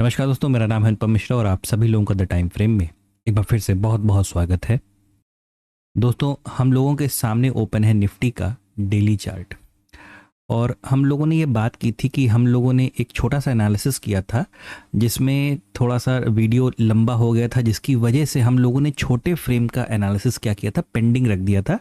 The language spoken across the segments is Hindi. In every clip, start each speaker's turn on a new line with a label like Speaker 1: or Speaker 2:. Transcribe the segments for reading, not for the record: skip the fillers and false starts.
Speaker 1: नमस्कार दोस्तों, मेरा नाम है अनुपम मिश्रा और आप सभी लोगों का द टाइम फ्रेम में एक बार फिर से बहुत बहुत स्वागत है। दोस्तों, हम लोगों के सामने ओपन है निफ्टी का डेली चार्ट और हम लोगों ने ये बात की थी कि हम लोगों ने एक छोटा सा एनालिसिस किया था जिसमें थोड़ा सा वीडियो लंबा हो गया था, जिसकी वजह से हम लोगों ने छोटे फ्रेम का एनालिसिस क्या किया था, पेंडिंग रख दिया था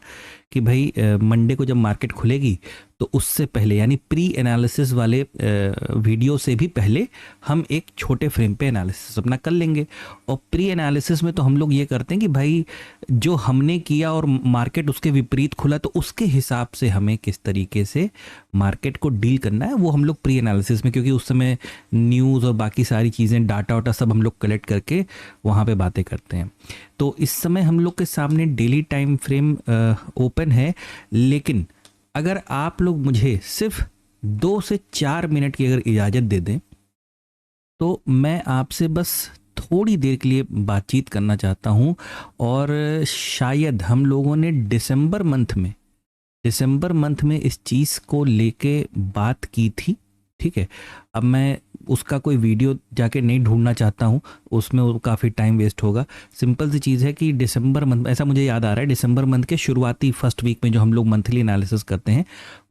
Speaker 1: कि भाई मंडे को जब मार्केट खुलेगी तो उससे पहले यानी प्री एनालिसिस वाले वीडियो से भी पहले हम एक छोटे फ्रेम पे एनालिसिस अपना कर लेंगे। और प्री एनालिसिस में तो हम लोग ये करते हैं कि भाई जो हमने किया और मार्केट उसके विपरीत खुला तो उसके हिसाब से हमें किस तरीके से मार्केट को डील करना है वो हम लोग प्री एनालिसिस में, क्योंकि उस समय न्यूज़ और बाकी सारी चीज़ें डाटा वाटा सब हम लोग कलेक्ट करके वहाँ पे बातें करते हैं। तो इस समय हम लोग के सामने डेली टाइम फ्रेम ओपन है, लेकिन अगर आप लोग मुझे सिर्फ 2 से 4 मिनट की अगर इजाज़त दे दें तो मैं आपसे बस थोड़ी देर के लिए बातचीत करना चाहता हूं। और शायद हम लोगों ने दिसंबर मंथ में इस चीज़ को लेके बात की थी, ठीक है। अब मैं उसका कोई वीडियो जाके नहीं ढूंढना चाहता हूँ, उसमें वो काफ़ी टाइम वेस्ट होगा। सिंपल सी चीज़ है कि दिसंबर मंथ, ऐसा मुझे याद आ रहा है, दिसंबर मंथ के शुरुआती फर्स्ट वीक में जो हम लोग मंथली एनालिसिस करते हैं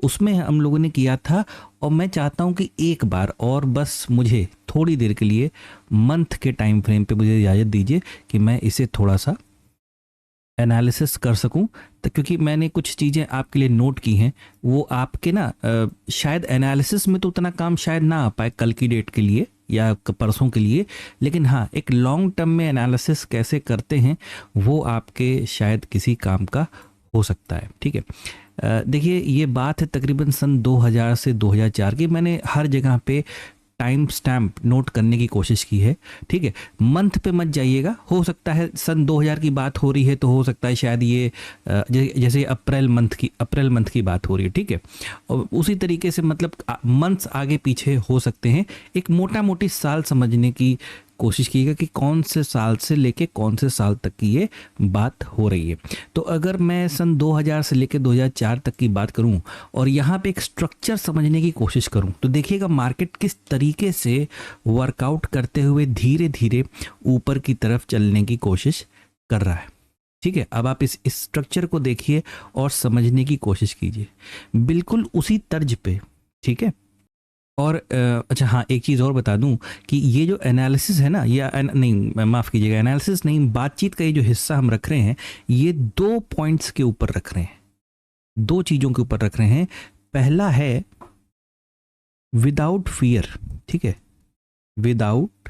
Speaker 1: उसमें हम लोगों ने किया था। और मैं चाहता हूँ कि एक बार और बस मुझे थोड़ी देर के लिए मंथ के टाइम फ्रेम पे मुझे इजाज़त दीजिए कि मैं इसे थोड़ा सा एनालिसिस कर सकूं। तो क्योंकि मैंने कुछ चीज़ें आपके लिए नोट की हैं, वो आपके ना शायद एनालिसिस में तो उतना काम शायद ना आ पाए कल की डेट के लिए या परसों के लिए, लेकिन हाँ एक लॉन्ग टर्म में एनालिसिस कैसे करते हैं वो आपके शायद किसी काम का हो सकता है, ठीक है। देखिए, ये बात है तकरीबन सन 2000 से 2004 की। मैंने हर जगह पे टाइम स्टैम्प नोट करने की कोशिश की है, ठीक है। मंथ पे मत जाइएगा, हो सकता है सन 2000 की बात हो रही है तो हो सकता है शायद ये जैसे अप्रैल मंथ की बात हो रही है, ठीक है। और उसी तरीके से मतलब मंथ्स आगे पीछे हो सकते हैं। एक मोटा मोटी साल समझने की कोशिश कीजिएगा कि कौन से साल से लेके कौन से साल तक की ये बात हो रही है। तो अगर मैं सन 2000 से लेके 2004 तक की बात करूं और यहाँ पे एक स्ट्रक्चर समझने की कोशिश करूं तो देखिएगा मार्केट किस तरीके से वर्कआउट करते हुए धीरे धीरे ऊपर की तरफ चलने की कोशिश कर रहा है, ठीक है। अब आप इस स्ट्रक्चर को देखिए और समझने की कोशिश कीजिए, बिल्कुल उसी तर्ज पे, ठीक है। और अच्छा हाँ, एक चीज़ और बता दूं कि ये जो एनालिसिस है ना, या नहीं माफ़ कीजिएगा, एनालिसिस नहीं, बातचीत का ये जो हिस्सा हम रख रहे हैं ये 2 पॉइंट्स के ऊपर रख रहे हैं, 2 चीज़ों के ऊपर रख रहे हैं। पहला है विदाउट फियर, ठीक है। विदाउट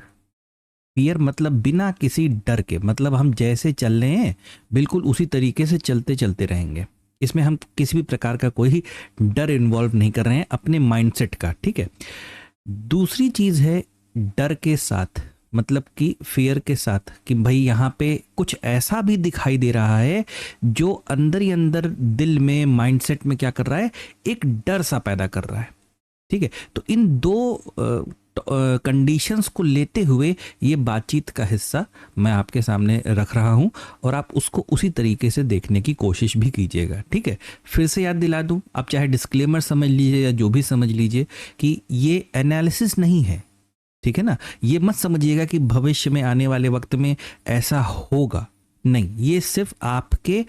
Speaker 1: फियर मतलब बिना किसी डर के, मतलब हम जैसे चल रहे हैं बिल्कुल उसी तरीके से चलते चलते रहेंगे। इसमें हम किसी भी प्रकार का कोई डर इन्वॉल्व नहीं कर रहे हैं अपने माइंडसेट का, ठीक है। दूसरी चीज है डर के साथ, मतलब कि फियर के साथ, कि भाई यहाँ पे कुछ ऐसा भी दिखाई दे रहा है जो अंदर ही अंदर दिल में माइंडसेट में क्या कर रहा है, एक डर सा पैदा कर रहा है, ठीक है। तो इन दो कंडीशंस को लेते हुए ये बातचीत का हिस्सा मैं आपके सामने रख रहा हूं और आप उसको उसी तरीके से देखने की कोशिश भी कीजिएगा, ठीक है। फिर से याद दिला दूं, आप चाहे डिस्क्लेमर समझ लीजिए या जो भी समझ लीजिए कि ये एनालिसिस नहीं है, ठीक है ना। ये मत समझिएगा कि भविष्य में आने वाले वक्त में ऐसा होगा, नहीं, ये सिर्फ आपके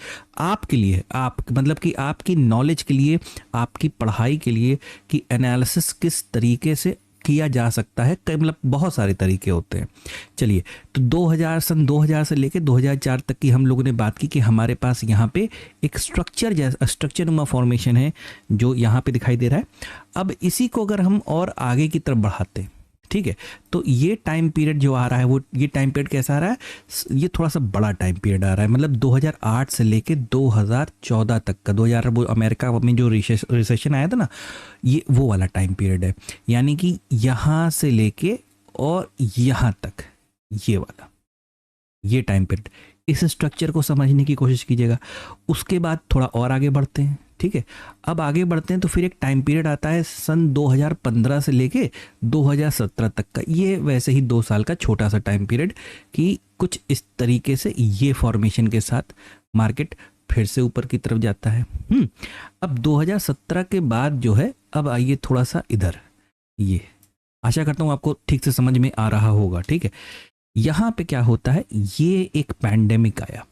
Speaker 1: लिए, आप मतलब कि आपकी नॉलेज के लिए, आपकी पढ़ाई के लिए कि एनालिसिस किस तरीके से किया जा सकता है। कई मतलब बहुत सारे तरीके होते हैं। चलिए, तो 2000 से लेकर 2004 तक की हम लोगों ने बात की कि हमारे पास यहाँ पे एक स्ट्रक्चर नुमा फॉर्मेशन है जो यहाँ पे दिखाई दे रहा है। अब इसी को अगर हम और आगे की तरफ बढ़ाते हैं, ठीक है, तो ये टाइम पीरियड जो आ रहा है वो ये टाइम पीरियड कैसा आ रहा है, ये थोड़ा सा बड़ा टाइम पीरियड आ रहा है। मतलब 2008 से लेके 2014 तक का, 2000 वो अमेरिका में जो रिसेशन आया था ना, ये वो वाला टाइम पीरियड है। यानी कि यहाँ से लेके और यहाँ तक ये वाला, ये टाइम पीरियड, इस स्ट्रक्चर को समझने की कोशिश कीजिएगा। उसके बाद थोड़ा और आगे बढ़ते हैं, ठीक है। अब आगे बढ़ते हैं तो फिर एक टाइम पीरियड आता है सन 2015 से लेके 2017 तक का। ये वैसे ही 2 साल का छोटा सा टाइम पीरियड कि कुछ इस तरीके से ये फॉर्मेशन के साथ मार्केट फिर से ऊपर की तरफ जाता है। अब 2017 के बाद जो है, अब आइए थोड़ा सा इधर, ये आशा करता हूँ आपको ठीक से समझ में आ रहा होगा। ठीक है, यहाँ पे क्या होता है, ये एक पैंडेमिक आया।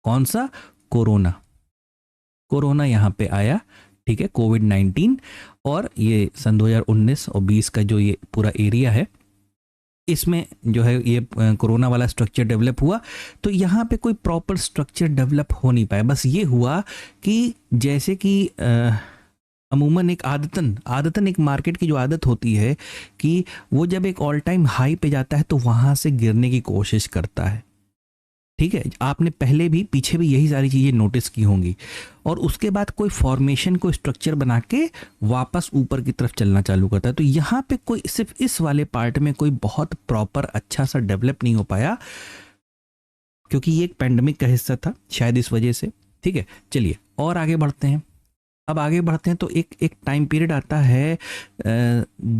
Speaker 1: कौन सा? कोरोना। कोरोना यहाँ पे आया, ठीक है, कोविड-19। और ये सन 2019 और 20 का जो ये पूरा एरिया है, इसमें जो है ये कोरोना वाला स्ट्रक्चर डेवलप हुआ। तो यहाँ पे कोई प्रॉपर स्ट्रक्चर डेवलप हो नहीं पाया। बस ये हुआ कि जैसे कि अमूमन एक आदतन आदतन एक मार्केट की जो आदत होती है कि वो जब एक ऑल टाइम हाई पे जाता है तो वहाँ से गिरने की कोशिश करता है। ठीक है, आपने पहले भी पीछे भी यही सारी चीज़ें नोटिस की होंगी। और उसके बाद कोई फॉर्मेशन को स्ट्रक्चर बना के वापस ऊपर की तरफ चलना चालू करता है। तो यहाँ पे कोई सिर्फ इस वाले पार्ट में कोई बहुत प्रॉपर अच्छा सा डेवलप नहीं हो पाया, क्योंकि ये एक पैंडमिक का हिस्सा था शायद इस वजह से। ठीक है, चलिए और आगे बढ़ते हैं। अब आगे बढ़ते हैं तो एक एक टाइम पीरियड आता है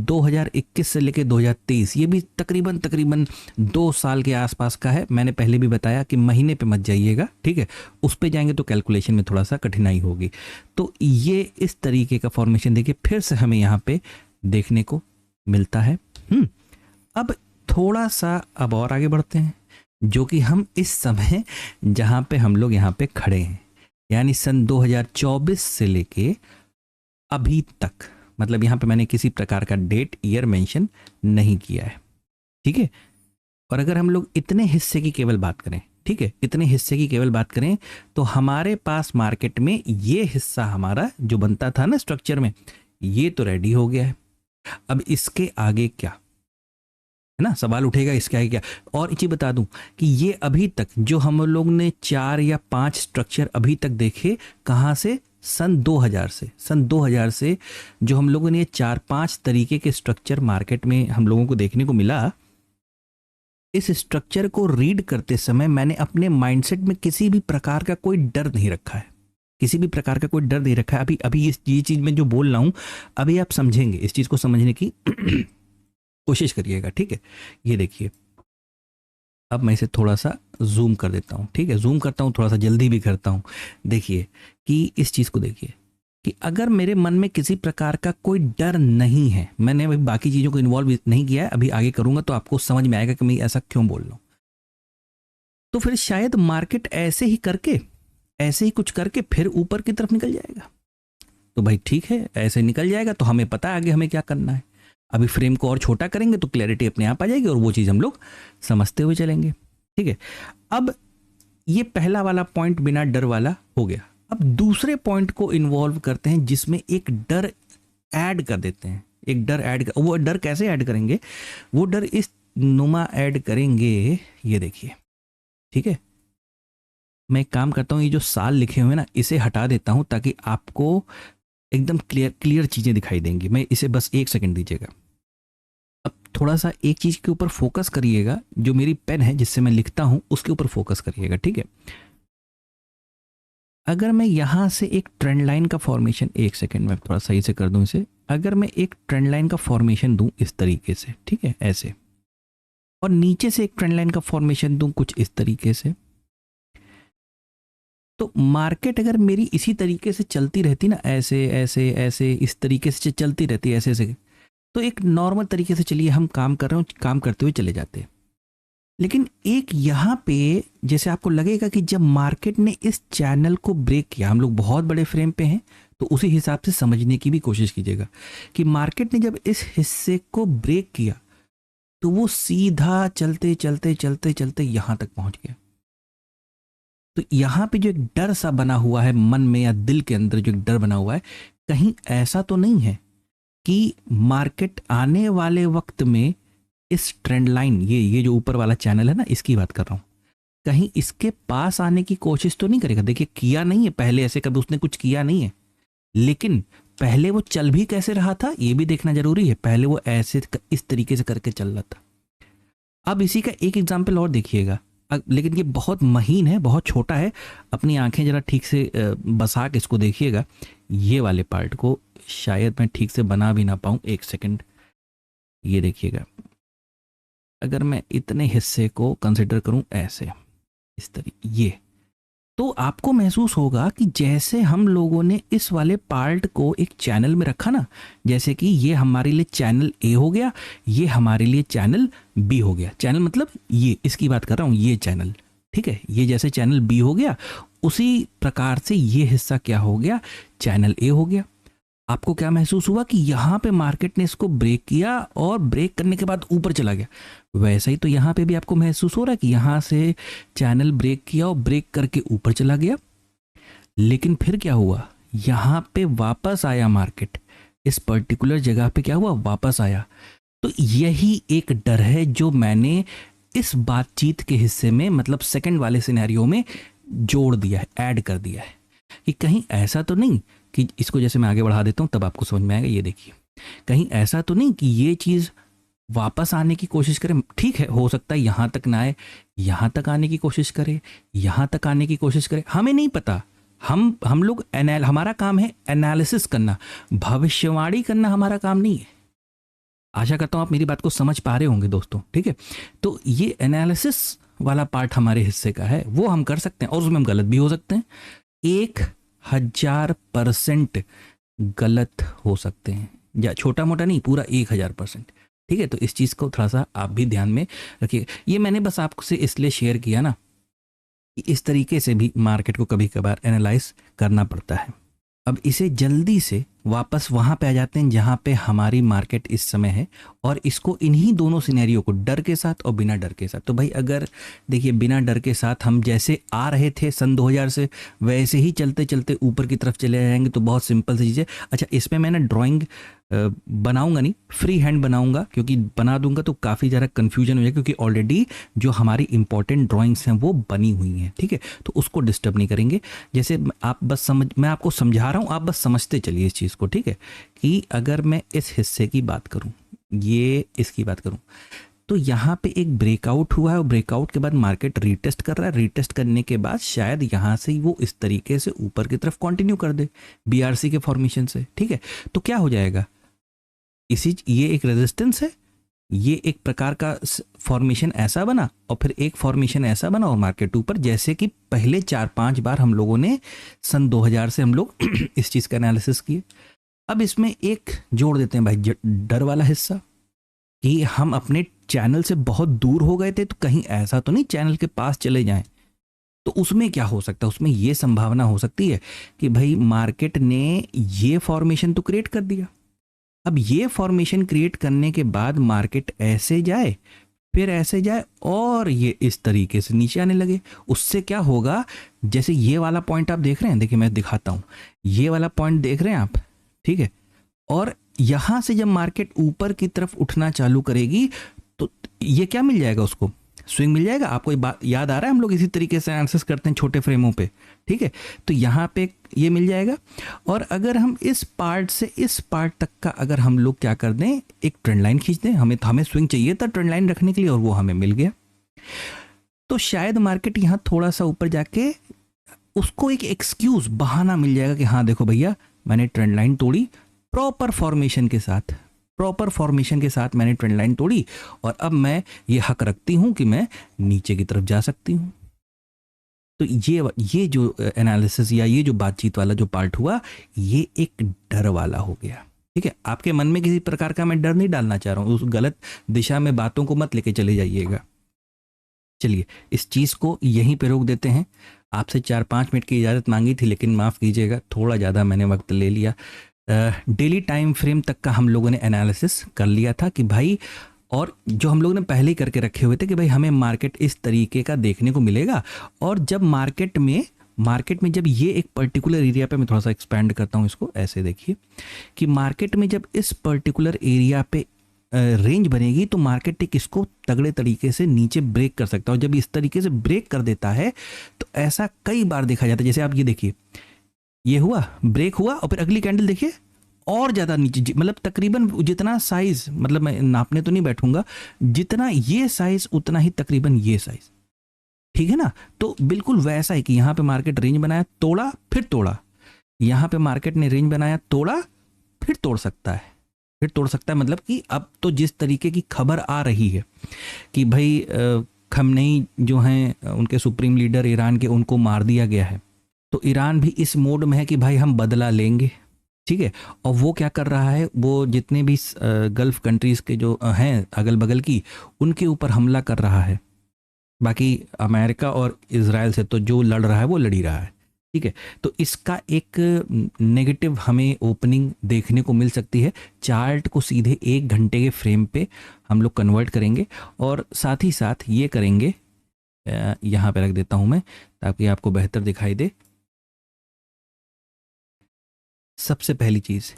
Speaker 1: 2021 से लेके 2023। ये भी तकरीबन तकरीबन 2 साल के आसपास का है। मैंने पहले भी बताया कि महीने पे मत जाइएगा, ठीक है, उस पे जाएंगे तो कैलकुलेशन में थोड़ा सा कठिनाई होगी। तो ये इस तरीके का फॉर्मेशन देखिए फिर से हमें यहाँ पे देखने को मिलता है। अब थोड़ा सा अब और आगे बढ़ते हैं, जो कि हम इस समय जहाँ पे हम लोग यहाँ पे खड़े हैं, यानी सन 2024 से लेके अभी तक, मतलब यहाँ पे मैंने किसी प्रकार का डेट ईयर मेंशन नहीं किया है। ठीक है, और अगर हम लोग इतने हिस्से की केवल बात करें, ठीक है, इतने हिस्से की केवल बात करें, तो हमारे पास मार्केट में ये हिस्सा हमारा जो बनता था ना स्ट्रक्चर में, ये तो रेडी हो गया है। अब इसके आगे क्या है ना, सवाल उठेगा इसके आगे क्या। और एक चीज बता दूं कि ये अभी तक जो हम लोग ने 4 या 5 स्ट्रक्चर अभी तक देखे, कहाँ से? सन 2000 से जो हम लोगों ने ये 4-5 तरीके के स्ट्रक्चर मार्केट में हम लोगों को देखने को मिला। इस स्ट्रक्चर को रीड करते समय मैंने अपने माइंडसेट में किसी भी प्रकार का कोई डर नहीं रखा है, किसी भी प्रकार का कोई डर नहीं रखा है। अभी अभी ये चीज मैं जो बोल रहा हूं, अभी आप समझेंगे, इस चीज को समझने की कोशिश करिएगा। ठीक है, ये देखिए, अब मैं इसे थोड़ा सा जूम कर देता हूँ। ठीक है, जूम करता हूँ, थोड़ा सा जल्दी भी करता हूँ। देखिए कि इस चीज़ को देखिए कि अगर मेरे मन में किसी प्रकार का कोई डर नहीं है, मैंने अभी बाकी चीज़ों को इन्वॉल्व नहीं किया है, अभी आगे करूँगा तो आपको समझ में आएगा कि मैं ऐसा क्यों बोल रहा हूँ। तो फिर शायद मार्केट ऐसे ही करके, ऐसे ही कुछ करके फिर ऊपर की तरफ निकल जाएगा। तो भाई ठीक है, ऐसे निकल जाएगा तो हमें पता है आगे हमें क्या करना है। अभी फ्रेम को और छोटा करेंगे तो क्लैरिटी अपने आप आ जाएगी और वो चीज़ हम लोग समझते हुए चलेंगे। ठीक है, अब ये पहला वाला पॉइंट बिना डर वाला हो गया। अब दूसरे पॉइंट को इन्वॉल्व करते हैं जिसमें एक डर ऐड कर देते हैं। एक डर ऐड कर, वो डर कैसे ऐड करेंगे? वो डर इस नुमा ऐड करेंगे, ये देखिए। ठीक है, मैं एक काम करता हूँ, ये जो साल लिखे हुए ना इसे हटा देता हूँ ताकि आपको एकदम क्लियर क्लियर चीज़ें दिखाई देंगी। मैं इसे बस 1 सेकंड दीजिएगा। अब थोड़ा सा एक चीज़ के ऊपर फोकस करिएगा, जो मेरी पेन है जिससे मैं लिखता हूँ उसके ऊपर फोकस करिएगा। ठीक है, अगर मैं यहाँ से एक ट्रेंड लाइन का फॉर्मेशन, 1 सेकंड में थोड़ा सही से कर दूं इसे, अगर मैं एक ट्रेंड लाइन का फॉर्मेशन दूं इस तरीके से, ठीक है, ऐसे, और नीचे से एक ट्रेंड लाइन का फॉर्मेशन दूं कुछ इस तरीके से, तो मार्केट अगर मेरी इसी तरीके से चलती रहती ना, ऐसे ऐसे ऐसे इस तरीके से चलती रहती ऐसे ऐसे, तो एक नॉर्मल तरीके से चलिए हम काम कर रहे हो, काम करते हुए चले जाते। लेकिन एक यहाँ पे जैसे आपको लगेगा कि जब मार्केट ने इस चैनल को ब्रेक किया, हम लोग बहुत बड़े फ्रेम पे हैं तो उसी हिसाब से समझने की भी कोशिश कीजिएगा कि मार्केट ने जब इस हिस्से को ब्रेक किया तो वो सीधा चलते चलते चलते चलते यहाँ तक पहुंच गया। तो यहाँ पे जो एक डर सा बना हुआ है मन में या दिल के अंदर, जो एक डर बना हुआ है, कहीं ऐसा तो नहीं है कि मार्केट आने वाले वक्त में इस ट्रेंड लाइन, ये जो ऊपर वाला चैनल है ना, इसकी बात कर रहा हूँ, कहीं इसके पास आने की कोशिश तो नहीं करेगा? देखिए किया नहीं है पहले, ऐसे कभी उसने कुछ किया नहीं है, लेकिन पहले वो चल भी कैसे रहा था ये भी देखना जरूरी है। पहले वो ऐसे इस तरीके से करके चल रहा था। अब इसी का एक एग्जाम्पल और देखिएगा, लेकिन ये बहुत महीन है, बहुत छोटा है। अपनी आंखें जरा ठीक से बसा के इसको देखिएगा। ये वाले पार्ट को शायद मैं ठीक से बना भी ना पाऊँ, 1 सेकंड। ये देखिएगा, अगर मैं इतने हिस्से को कंसिडर करूं ऐसे, इस तरीके, तो आपको महसूस होगा कि जैसे हम लोगों ने इस वाले पार्ट को एक चैनल में रखा ना, जैसे कि ये हमारे लिए चैनल ए हो गया, ये हमारे लिए चैनल बी हो गया। चैनल मतलब ये, इसकी बात कर रहा हूँ, ये चैनल, ठीक है, ये जैसे चैनल बी हो गया, उसी प्रकार से ये हिस्सा क्या हो गया, चैनल ए हो गया। आपको क्या महसूस हुआ कि यहाँ पे मार्केट ने इसको ब्रेक किया और ब्रेक करने के बाद ऊपर चला गया। वैसा ही तो यहाँ पे भी आपको महसूस हो रहा है कि यहाँ से चैनल ब्रेक किया और ब्रेक करके ऊपर चला गया, लेकिन फिर क्या हुआ, यहाँ पे वापस आया मार्केट, इस पर्टिकुलर जगह पे क्या हुआ, वापस आया। तो यही एक डर है जो मैंने इस बातचीत के हिस्से में, मतलब सेकंड वाले सिनेरियो में जोड़ दिया है, ऐड कर दिया है, कि कहीं ऐसा तो नहीं कि इसको, जैसे मैं आगे बढ़ा देता हूँ तब आपको समझ में आएगा। ये देखिए, कहीं ऐसा तो नहीं कि ये चीज़ वापस आने की कोशिश करे। ठीक है, हो सकता है यहाँ तक ना आए, यहाँ तक आने की कोशिश करे, यहाँ तक आने की कोशिश करे, हमें नहीं पता। हम लोग हमारा काम है एनालिसिस करना, भविष्यवाणी करना हमारा काम नहीं है। आशा करता हूँ आप मेरी बात को समझ पा रहे होंगे दोस्तों, ठीक है। तो ये एनालिसिस वाला पार्ट हमारे हिस्से का है, वो हम कर सकते हैं और उसमें हम गलत भी हो सकते हैं, 1000% गलत हो सकते हैं, या छोटा मोटा नहीं, पूरा 1000%, ठीक है। तो इस चीज़ को थोड़ा सा आप भी ध्यान में रखिए। ये मैंने बस आपसे इसलिए शेयर किया ना कि इस तरीके से भी मार्केट को कभी कभार एनालाइज करना पड़ता है। अब इसे जल्दी से वापस वहाँ पे आ जाते हैं जहाँ पे हमारी मार्केट इस समय है, और इसको इन्हीं दोनों सिनेरियो को, डर के साथ और बिना डर के साथ। तो भाई अगर देखिए, बिना डर के साथ हम जैसे आ रहे थे सन 2000 से, वैसे ही चलते चलते ऊपर की तरफ चले जाएंगे, तो बहुत सिंपल सी चीज़ है। अच्छा, इसमें मैं ना ड्राइंग बनाऊंगा नहीं, फ्री हैंड बनाऊंगा, क्योंकि बना दूंगा तो काफ़ी ज़्यादा कन्फ्यूजन हो जाएगा, क्योंकि ऑलरेडी जो हमारी इंपॉर्टेंट ड्राइंग्स हैं वो बनी हुई हैं, ठीक है। तो उसको डिस्टर्ब नहीं करेंगे। जैसे आप बस मैं आपको समझा रहा हूँ, आप बस समझते चलिए इस चीज़ को, ठीक है। कि अगर मैं इस हिस्से की बात करूं, ये इसकी बात करूं, तो यहाँ पे एक ब्रेकआउट हुआ है, और ब्रेकआउट के बाद मार्केट रीटेस्ट कर रहा है। रीटेस्ट करने के बाद शायद यहाँ से ही वो इस तरीके से ऊपर की तरफ कंटिन्यू कर दे बीआरसी के फॉर्मेशन से, ठीक है। तो क्या हो जाएगा, ये एक रेजिस्टेंस है, ये एक प्रकार का फॉर्मेशन ऐसा बना, और फिर एक फॉर्मेशन ऐसा बना, और मार्केट ऊपर, जैसे कि पहले 4-5 बार हम लोगों ने सन 2000 से हम लोग इस चीज़ का एनालिसिस किए। अब इसमें एक जोड़ देते हैं भाई, डर वाला हिस्सा, कि हम अपने चैनल से बहुत दूर हो गए थे, तो कहीं ऐसा तो नहीं चैनल के पास चले जाएं। तो उसमें क्या हो सकता है, उसमें ये संभावना हो सकती है कि भाई मार्केट ने ये फॉर्मेशन तो क्रिएट कर दिया, अब ये फॉर्मेशन क्रिएट करने के बाद मार्केट ऐसे जाए, फिर ऐसे जाए, और ये इस तरीके से नीचे आने लगे। उससे क्या होगा, जैसे ये वाला पॉइंट आप देख रहे हैं, देखिए मैं दिखाता हूँ, ये वाला पॉइंट देख रहे हैं आप, ठीक है। और यहां से जब मार्केट ऊपर की तरफ उठना चालू करेगी, तो ये क्या मिल जाएगा, उसको स्विंग मिल जाएगा। आपको ये बात याद आ रहा है, हम लोग इसी तरीके से एनालिसिस करते हैं छोटे फ्रेमों पे, ठीक है। तो यहाँ पे ये मिल जाएगा, और अगर हम इस पार्ट से इस पार्ट तक का अगर हम लोग क्या कर दें, एक ट्रेंड लाइन खींच दें, हमें स्विंग चाहिए था ट्रेंड लाइन रखने के लिए, और वो हमें मिल गया, तो शायद मार्केट यहाँ थोड़ा सा ऊपर जाके उसको एक एक्सक्यूज, बहाना मिल जाएगा कि हाँ देखो भैया, मैंने ट्रेंड लाइन तोड़ी, प्रॉपर फॉर्मेशन के साथ मैंने ट्रेंड लाइन तोड़ी, और अब मैं ये हक रखती हूं कि मैं नीचे की तरफ जा सकती हूं। तो ये जो एनालिसिस या ये जो बातचीत वाला जो पार्ट हुआ, ये एक डर वाला हो गया, ठीक है। आपके मन में किसी प्रकार का मैं डर नहीं डालना चाह रहा हूं, उस गलत दिशा में बातों को मत लेके चले जाइएगा। चलिए इस चीज़ को यहीं पे रोक देते हैं। आपसे 4-5 मिनट की इजाज़त मांगी थी, लेकिन माफ़ कीजिएगा, थोड़ा ज़्यादा मैंने वक्त ले लिया। डेली टाइम फ्रेम तक का हम लोगों ने एनालिसिस कर लिया था कि भाई, और जो हम लोग ने पहले ही करके रखे हुए थे कि भाई हमें मार्केट इस तरीके का देखने को मिलेगा, और जब मार्केट में जब ये एक पर्टिकुलर एरिया पे, मैं थोड़ा सा एक्सपैंड करता हूँ इसको, ऐसे देखिए कि मार्केट में जब इस पर्टिकुलर एरिया पे रेंज बनेगी, तो मार्केट एक इसको तगड़े तरीके से नीचे ब्रेक कर सकता है, और जब इस तरीके से ब्रेक कर देता है, तो ऐसा कई बार देखा जाता है। जैसे आप ये देखिए, ये हुआ, ब्रेक हुआ, और फिर अगली कैंडल देखिए और ज़्यादा नीचे, मतलब तकरीबन जितना साइज, मतलब मैं नापने तो नहीं बैठूंगा, जितना ये साइज उतना ही तकरीबन ये साइज, ठीक है ना। तो बिल्कुल वैसा है कि यहाँ पे मार्केट रेंज बनाया, तोड़ा, फिर तोड़ा, यहाँ पे मार्केट ने रेंज बनाया, तोड़ा, फिर तोड़ सकता है, मतलब कि अब तो जिस तरीके की खबर आ रही है कि भाई खमनेई जो हैं उनके सुप्रीम लीडर ईरान के, उनको मार दिया गया है। तो ईरान भी इस मोड में है कि भाई हम बदला लेंगे, ठीक है। और वो क्या कर रहा है, वो जितने भी गल्फ कंट्रीज़ के जो हैं अगल बगल की, उनके ऊपर हमला कर रहा है। बाकी अमेरिका और इजराइल से तो जो लड़ रहा है वो लड़ ही रहा है, ठीक है। तो इसका एक नेगेटिव हमें ओपनिंग देखने को मिल सकती है। चार्ट को सीधे 1 घंटे के फ्रेम पे हम लोग कन्वर्ट करेंगे और साथ ही साथ ये करेंगे, यहाँ पे रख देता हूँ मैं ताकि आपको बेहतर दिखाई दे। सबसे पहली चीज़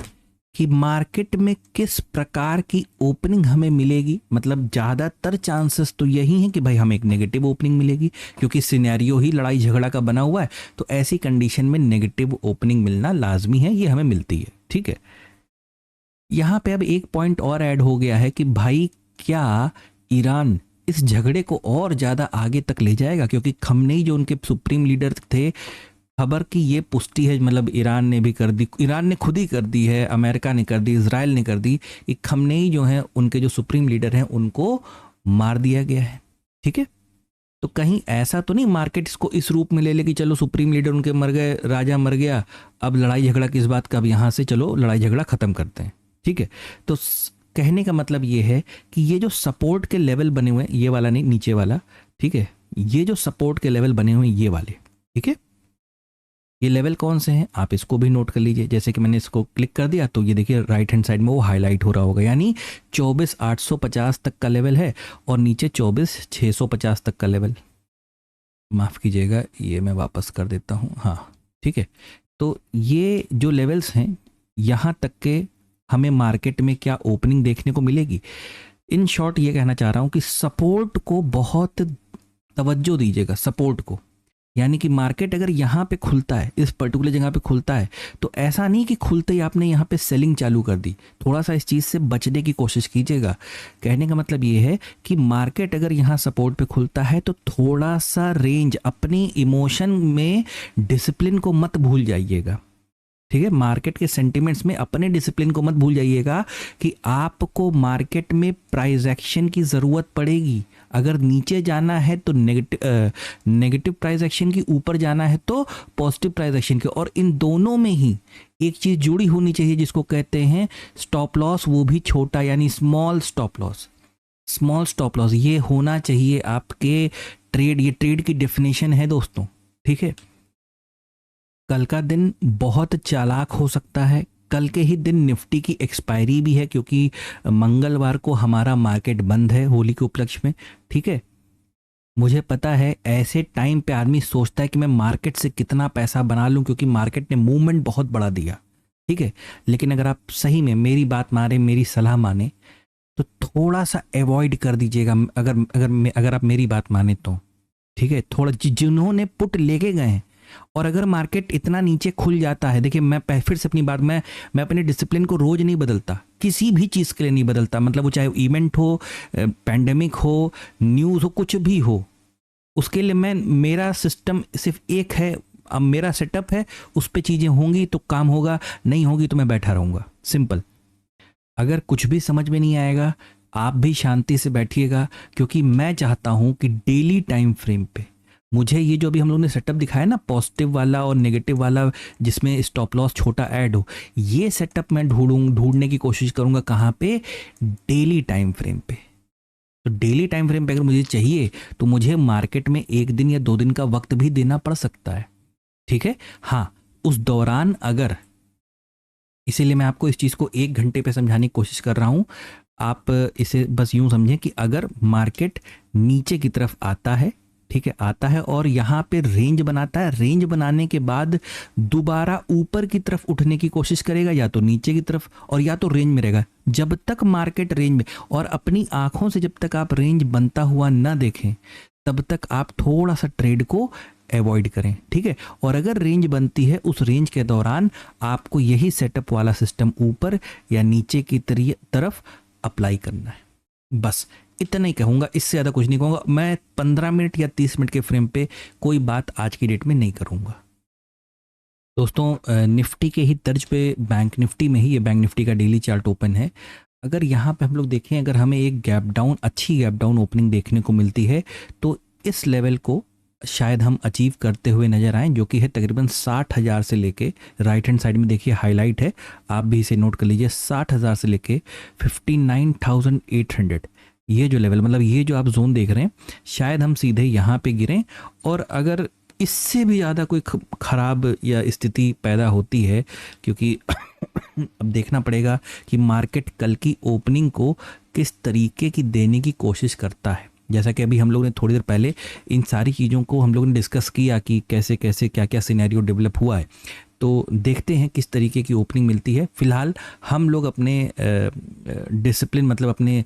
Speaker 1: कि मार्केट में किस प्रकार की ओपनिंग हमें मिलेगी, मतलब ज़्यादातर चांसेस तो यही हैं कि भाई हमें एक नेगेटिव ओपनिंग मिलेगी, क्योंकि सिनेरियो ही लड़ाई झगड़ा का बना हुआ है। तो ऐसी कंडीशन में नेगेटिव ओपनिंग मिलना लाजमी है, ये हमें मिलती है, ठीक है। यहाँ पे अब एक पॉइंट और ऐड हो गया है कि भाई क्या ईरान इस झगड़े को और ज़्यादा आगे तक ले जाएगा, क्योंकि खमनेई जो उनके सुप्रीम लीडर थे, खबर की ये पुष्टि है, मतलब ईरान ने भी कर दी, ईरान ने खुद ही कर दी है, अमेरिका ने कर दी, इजराइल ने कर दी कि खमनेई जो हैं उनके जो सुप्रीम लीडर हैं उनको मार दिया गया है, ठीक है। तो कहीं ऐसा तो नहीं मार्केट इसको इस रूप में ले ले कि चलो सुप्रीम लीडर उनके मर गए, राजा मर गया, अब लड़ाई झगड़ा किस बात का, अब यहाँ से चलो लड़ाई झगड़ा ख़त्म करते हैं, ठीक है। तो कहने का मतलब ये है कि ये जो सपोर्ट के लेवल बने हुए हैं, ये वाला नहीं, नीचे वाला, ठीक है, ये जो सपोर्ट के लेवल बने हुए हैं ये वाले, ठीक है। ये लेवल कौन से हैं आप इसको भी नोट कर लीजिए। जैसे कि मैंने इसको क्लिक कर दिया तो ये देखिए राइट हैंड साइड में वो हाईलाइट हो रहा होगा, यानी 24,850 तक का लेवल है और नीचे 24,650 तक का लेवल। माफ़ कीजिएगा, ये मैं वापस कर देता हूँ, हाँ ठीक है। तो ये जो लेवल्स हैं यहाँ तक के हमें मार्केट में क्या ओपनिंग देखने को मिलेगी। इन शॉर्ट ये कहना चाह रहा हूँ कि सपोर्ट को बहुत तवज्जो दीजिएगा, सपोर्ट को। यानी कि मार्केट अगर यहाँ पे खुलता है, इस पर्टिकुलर जगह पे खुलता है, तो ऐसा नहीं कि खुलते ही आपने यहाँ पे सेलिंग चालू कर दी। थोड़ा सा इस चीज़ से बचने की कोशिश कीजिएगा। कहने का मतलब ये है कि मार्केट अगर यहाँ सपोर्ट पे खुलता है तो थोड़ा सा रेंज, अपनी इमोशन में डिसिप्लिन को मत भूल जाइएगा, ठीक है। मार्केट के सेंटिमेंट्स में अपने डिसिप्लिन को मत भूल जाइएगा कि आपको मार्केट में प्राइस एक्शन की ज़रूरत पड़ेगी। अगर नीचे जाना है तो नेगेटिव प्राइस एक्शन की, ऊपर जाना है तो पॉजिटिव प्राइस एक्शन की, और इन दोनों में ही एक चीज़ जुड़ी होनी चाहिए जिसको कहते हैं स्टॉप लॉस, वो भी छोटा, यानी small stop loss. Small stop loss ये होना चाहिए आपके ट्रेड, ये ट्रेड की डेफिनेशन है दोस्तों, ठीक है। कल का दिन बहुत चालाक हो सकता है। कल के ही दिन निफ्टी की एक्सपायरी भी है, क्योंकि मंगलवार को हमारा मार्केट बंद है होली के उपलक्ष्य में, ठीक है। मुझे पता है ऐसे टाइम पे आदमी सोचता है कि मैं मार्केट से कितना पैसा बना लूं, क्योंकि मार्केट ने मूवमेंट बहुत बड़ा दिया, ठीक है। लेकिन अगर आप सही में मेरी बात माने, मेरी सलाह माने, तो थोड़ा सा अवॉइड कर दीजिएगा। अगर आप मेरी बात माने तो, ठीक है। थोड़ा जिन्होंने पुट लेके गए हैं, और अगर मार्केट इतना नीचे खुल जाता है, देखिए मैं फिर से अपनी बात, मैं अपने डिसिप्लिन को रोज नहीं बदलता, किसी भी चीज़ के लिए नहीं बदलता, मतलब वो चाहे इवेंट हो, पैंडेमिक हो, न्यूज़ हो, कुछ भी हो, उसके लिए मेरा सिस्टम सिर्फ एक है। अब मेरा सेटअप है, उस पर चीज़ें होंगी तो काम होगा, नहीं होगी तो मैं बैठा रहूँगा, सिंपल। अगर कुछ भी समझ में नहीं आएगा आप भी शांति से बैठिएगा, क्योंकि मैं चाहता हूँ कि डेली टाइम फ्रेम पे मुझे ये जो भी हम लोगों ने सेटअप दिखाया ना, पॉजिटिव वाला और नेगेटिव वाला, जिसमें स्टॉप लॉस छोटा ऐड हो, ये सेटअप मैं ढूंढने की कोशिश करूंगा। कहाँ पे? डेली टाइम फ्रेम पे। तो डेली टाइम फ्रेम पे अगर मुझे चाहिए तो मुझे मार्केट में 1 दिन या 2 दिन का वक्त भी देना पड़ सकता है, ठीक है। हाँ, उस दौरान अगर, इसीलिए मैं आपको इस चीज़ को 1 घंटे पे समझाने की कोशिश कर रहा हूँ। आप इसे बस यूं समझें कि अगर मार्केट नीचे की तरफ आता है, ठीक है, आता है और यहाँ पे रेंज बनाता है, रेंज बनाने के बाद दोबारा ऊपर की तरफ उठने की कोशिश करेगा, या तो नीचे की तरफ और या तो रेंज में रहेगा। जब तक मार्केट रेंज में, और अपनी आंखों से जब तक आप रेंज बनता हुआ ना देखें तब तक आप थोड़ा सा ट्रेड को अवॉइड करें, ठीक है। और अगर रेंज बनती है, उस रेंज के दौरान आपको यही सेटअप वाला सिस्टम ऊपर या नीचे की तरफ अप्लाई करना है। बस इतना ही कहूँगा, इससे ज़्यादा कुछ नहीं कहूँगा। मैं 15 मिनट या 30 मिनट के फ्रेम पे कोई बात आज की डेट में नहीं करूँगा। दोस्तों, निफ्टी के ही तर्ज पे बैंक निफ्टी में ही, ये बैंक निफ्टी का डेली चार्ट ओपन है। अगर यहाँ पे हम लोग देखें, अगर हमें एक गैप डाउन, अच्छी गैप डाउन ओपनिंग देखने को मिलती है तो इस लेवल को शायद हम अचीव करते हुए नजर आएँ, जो कि है तकरीबन 60,000 से लेके, राइट हैंड साइड में देखिए हाईलाइट है, आप भी इसे नोट कर लीजिए, 60,000 से लेके 59,800, ये जो लेवल, मतलब ये जो आप जोन देख रहे हैं, शायद हम सीधे यहाँ पे गिरें। और अगर इससे भी ज़्यादा कोई खराब या स्थिति पैदा होती है, क्योंकि अब देखना पड़ेगा कि मार्केट कल की ओपनिंग को किस तरीके की देने की कोशिश करता है। जैसा कि अभी हम लोग ने थोड़ी देर पहले इन सारी चीज़ों को हम लोग ने डिस्कस किया कि कैसे कैसे क्या क्या सिनेरियो डेवलप हुआ है, तो देखते हैं किस तरीके की ओपनिंग मिलती है। फिलहाल हम लोग अपने डिसिप्लिन, मतलब अपने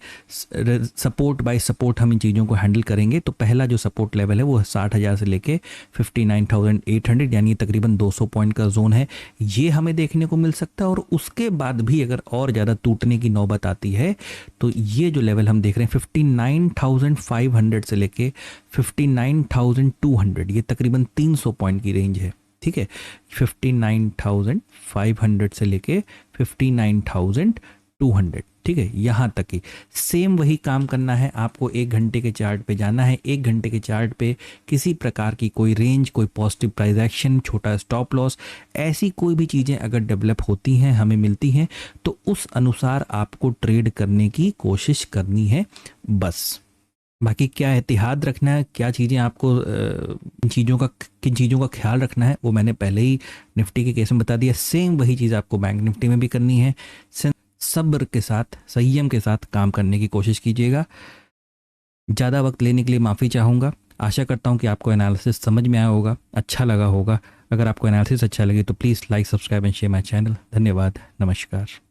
Speaker 1: सपोर्ट बाय सपोर्ट हम इन चीज़ों को हैंडल करेंगे। तो पहला जो सपोर्ट लेवल है वो 60,000 से लेके 59,800, यानी तकरीबन 200 पॉइंट का जोन है, ये हमें देखने को मिल सकता है। और उसके बाद भी अगर और ज़्यादा टूटने की नौबत आती है तो ये जो लेवल हम देख रहे हैं 59,500 से लेके 59,200, ये तकरीबन 300 पॉइंट की रेंज है, ठीक है। 59,500 से लेके 59,200, ठीक है, यहाँ तक ही सेम वही काम करना है आपको। 1 घंटे के चार्ट पे जाना है, 1 घंटे के चार्ट पे किसी प्रकार की कोई रेंज, कोई पॉजिटिव प्राइस एक्शन, छोटा स्टॉप लॉस, ऐसी कोई भी चीज़ें अगर डेवलप होती हैं, हमें मिलती हैं, तो उस अनुसार आपको ट्रेड करने की कोशिश करनी है बस। बाकी क्या एहतियात रखना है, क्या चीज़ें आपको किन चीज़ों का ख्याल रखना है, वो मैंने पहले ही निफ्टी के केस में बता दिया। सेम वही चीज़ आपको बैंक निफ्टी में भी करनी है। सब्र के साथ, संयम के साथ काम करने की कोशिश कीजिएगा। ज़्यादा वक्त लेने के लिए माफ़ी चाहूँगा। आशा करता हूँ कि आपको एनालिसिस समझ में आया होगा, अच्छा लगा होगा। अगर आपको एनालिसिस अच्छा लगे तो please like, subscribe and share my channel. धन्यवाद, नमस्कार।